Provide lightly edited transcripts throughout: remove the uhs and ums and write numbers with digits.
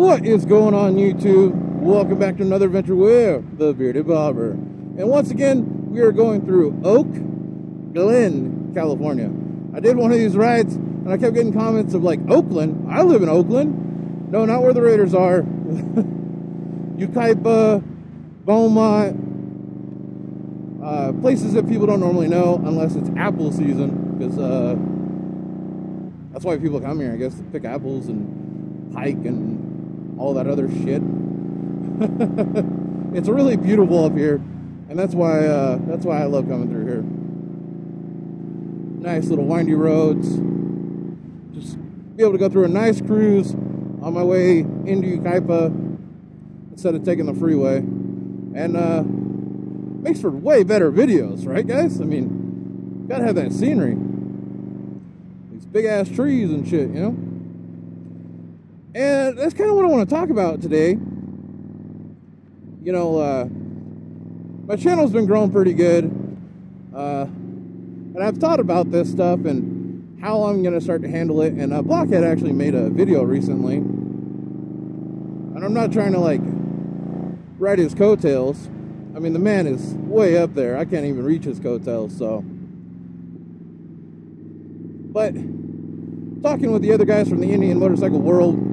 What is going on, YouTube? Welcome back to another adventure with the Bearded Barber. And once again, we are going through Oak Glen, California. I did one of these rides, and I kept getting comments of like, Oakland? I live in Oakland. No, not where the Raiders are. Yucaipa, Beaumont, places that people don't normally know unless it's apple season, because that's why people come here, I guess, to pick apples and hike and all that other shit. It's really beautiful up here, and that's why I love coming through here. Nice little windy roads. Just be able to go through a nice cruise on my way into Yucaipa instead of taking the freeway, and makes for way better videos, right, guys? I mean, gotta have that scenery, these big ass trees and shit, you know. And that's kind of what I want to talk about today. You know, my channel's been growing pretty good, and I've thought about this stuff and how I'm going to start to handle it. And Blockhead actually made a video recently, and I'm not trying to like ride his coattails. I mean, the man is way up there. I can't even reach his coattails. So, but talking with the other guys from the Indian motorcycle world,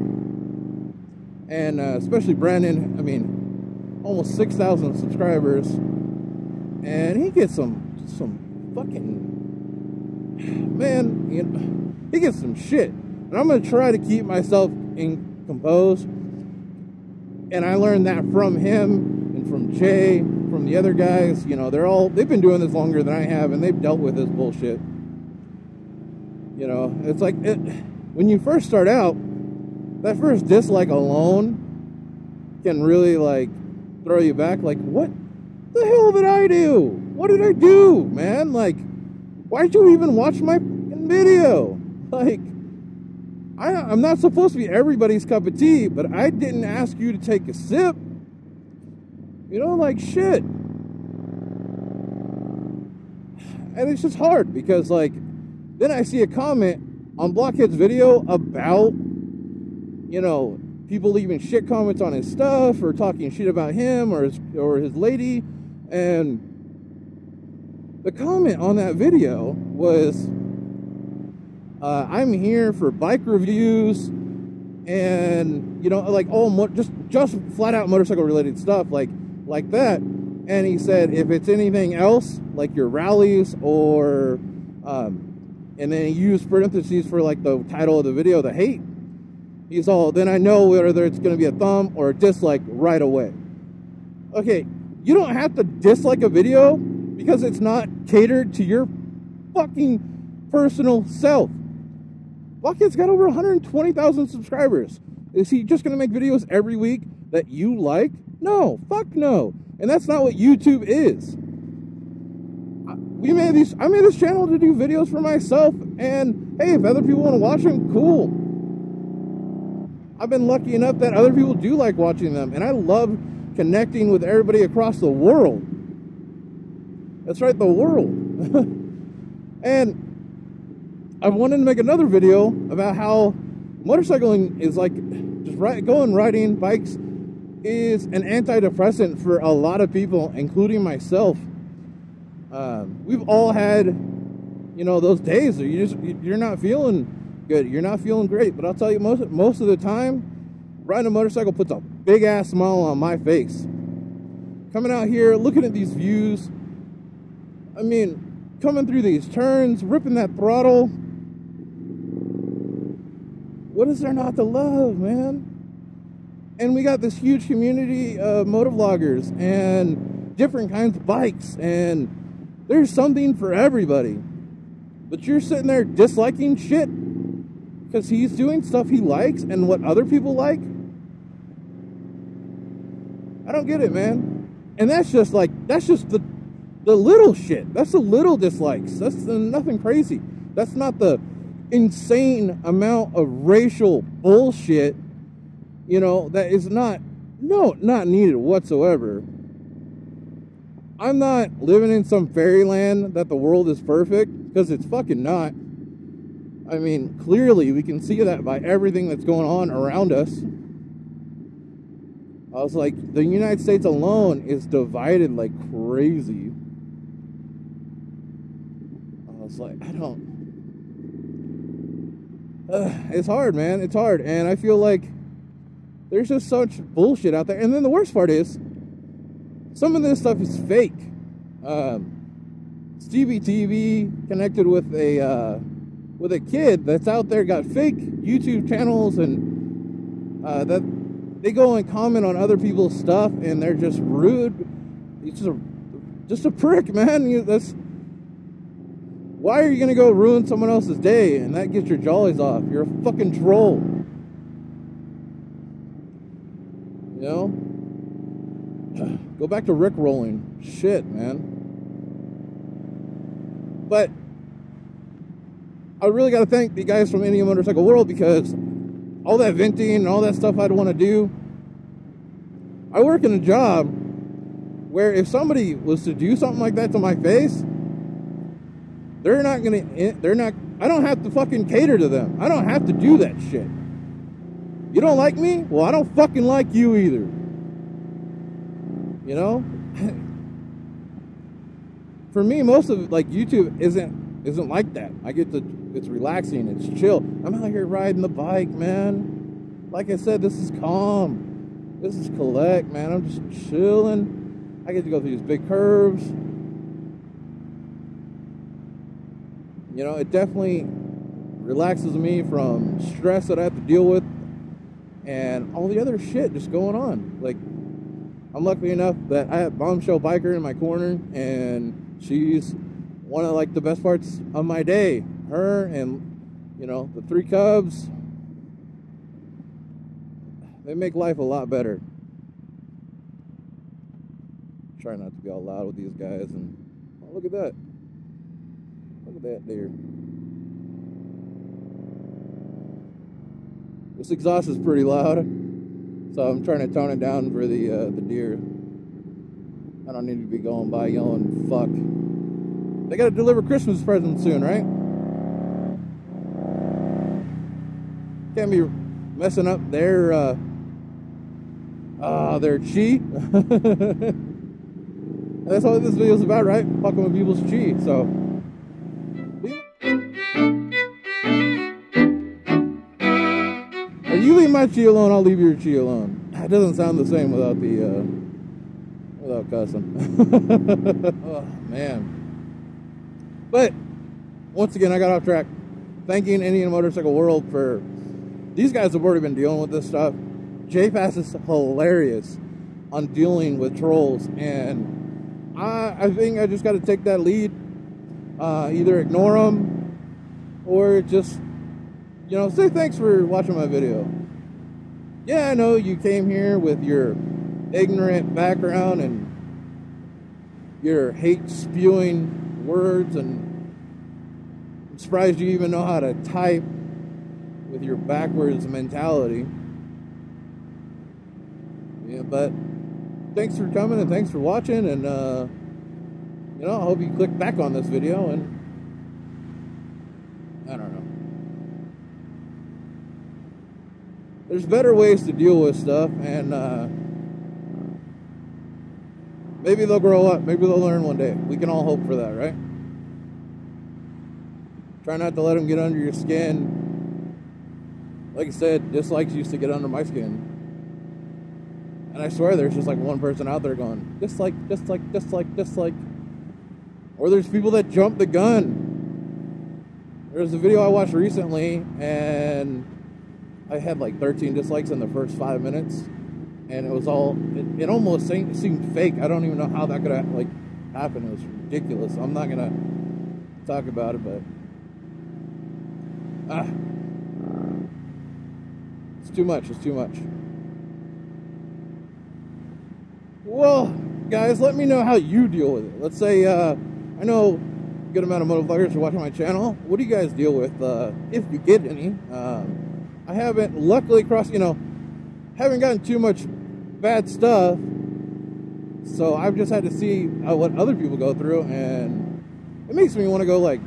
and especially Brandon, I mean, almost 6,000 subscribers, and he gets some fucking, man, you know, he gets some shit, and I'm gonna try to keep myself composed. And I learned that from him and from Jay, from the other guys. You know, they've been doing this longer than I have, and they've dealt with this bullshit. You know, it's like when you first start out, that first dislike alone can really like throw you back. Like, what the hell did I do? What did I do, man? Like, why'd you even watch my video? Like, I'm not supposed to be everybody's cup of tea, but I didn't ask you to take a sip. You know, like, shit. And it's just hard because, like, then I see a comment on Blockhead's video about, you know, people leaving shit comments on his stuff or talking shit about him or his lady. And the comment on that video was, I'm here for bike reviews and, you know, like all just flat out motorcycle related stuff like that. And he said, if it's anything else, like your rallies or, and then he used parentheses for like the title of the video, the hate. He's all, then I know whether it's going to be a thumb or a dislike right away. Okay, you don't have to dislike a video because it's not catered to your fucking personal self. Blockhead's got over 120,000 subscribers. Is he just going to make videos every week that you like? No, fuck no. And that's not what YouTube is. I made this channel to do videos for myself, and hey, if other people want to watch them, cool. I've been lucky enough that other people do like watching them, and I love connecting with everybody across the world. That's right, the world. And I wanted to make another video about how motorcycling is like, just riding bikes is an antidepressant for a lot of people, including myself. We've all had, you know, those days where you're not feeling good, you're not feeling great. But I'll tell you, most of the time, riding a motorcycle puts a big ass smile on my face. Coming out here, looking at these views, I mean, coming through these turns, ripping that throttle. What is there not to love, man? And we got this huge community of motovloggers and different kinds of bikes, and there's something for everybody. But you're sitting there disliking shit because he's doing stuff he likes and what other people like. I don't get it, man. And that's just the little shit. That's the little dislikes. That's nothing crazy. That's not the insane amount of racial bullshit, you know, that is not needed whatsoever. I'm not living in some fairyland that the world is perfect, because it's fucking not. I mean, clearly we can see that by everything that's going on around us. I was like, the United States alone is divided like crazy. I was like, I don't... it's hard, man. It's hard. And I feel like there's just such bullshit out there. And then the worst part is, some of this stuff is fake. Stevie TV connected with a kid that's out there, got fake YouTube channels, and that they go and comment on other people's stuff, and they're just rude. He's just a prick, man. Why are you gonna go ruin someone else's day and that gets your jollies off? You're a fucking troll. You know? Go back to rickrolling. Shit, man. But I really got to thank the guys from Indian Motorcycle World, because all that venting and all that stuff I'd want to do, I work in a job where if somebody was to do something like that to my face, I don't have to fucking cater to them. I don't have to do that shit. You don't like me? Well, I don't fucking like you either. You know? For me, most of like YouTube isn't like that. It's relaxing, it's chill. I'm out here riding the bike, man. Like I said, this is calm. This is collect, man. I'm just chilling. I get to go through these big curves. You know, it definitely relaxes me from stress that I have to deal with and all the other shit just going on. Like, I'm lucky enough that I have Bombshell Biker in my corner, and she's one of like the best parts of my day. Her and, you know, the 3 cubs, they make life a lot better. Try not to be all loud with these guys. And oh, look at that. Look at that there. This exhaust is pretty loud, so I'm trying to tone it down for the deer. I don't need to be going by yelling fuck. They gotta deliver Christmas presents soon, right? Can't be messing up their chi. That's what this video is about, right? Fucking with people's chi. So you leave my chi alone, I'll leave your chi alone. It doesn't sound the same without the without cussing. Oh man. But once again, I got off track. Thanking Indian Motorcycle World for, these guys have already been dealing with this stuff. JFast is hilarious on dealing with trolls, and I think I just got to take that lead. Either ignore them or just, you know, say thanks for watching my video. Yeah, I know you came here with your ignorant background and your hate spewing words, and I'm surprised you even know how to type with your backwards mentality. Yeah, but thanks for coming and thanks for watching, and you know, I hope you click back on this video, and I don't know. There's better ways to deal with stuff, and maybe they'll grow up. Maybe they'll learn one day. We can all hope for that, right? Try not to let them get under your skin. Like I said, dislikes used to get under my skin. And I swear there's just like one person out there going, dislike, dislike, dislike, dislike. Or there's people that jump the gun. There's a video I watched recently, and I had like 13 dislikes in the first 5 minutes. And it was all, it almost seemed fake. I don't even know how that could like happen. It was ridiculous. I'm not gonna talk about it, but it's too much. It's too much. Well, guys, let me know how you deal with it. Let's say, I know a good amount of motovloggers are watching my channel. What do you guys deal with, if you get any? I haven't, luckily, haven't gotten too much bad stuff, so I've just had to see what other people go through, and it makes me want to go, like,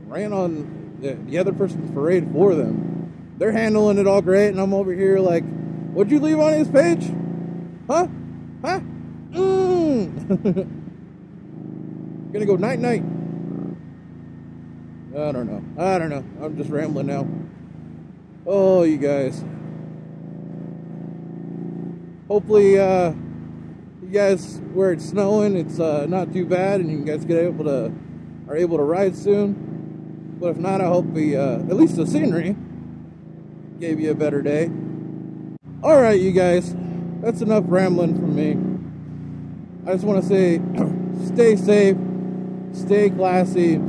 rain on the other person's parade for them. They're handling it all great, and I'm over here like, what'd you leave on his page? Huh? Huh? Gonna go night-night. I don't know. I'm just rambling now. Oh, you guys. Hopefully, you guys, where it's snowing, it's not too bad, and you guys are able to ride soon. But if not, I hope at least the scenery gave you a better day. All right, you guys, that's enough rambling from me. I just want to say, stay safe, stay classy.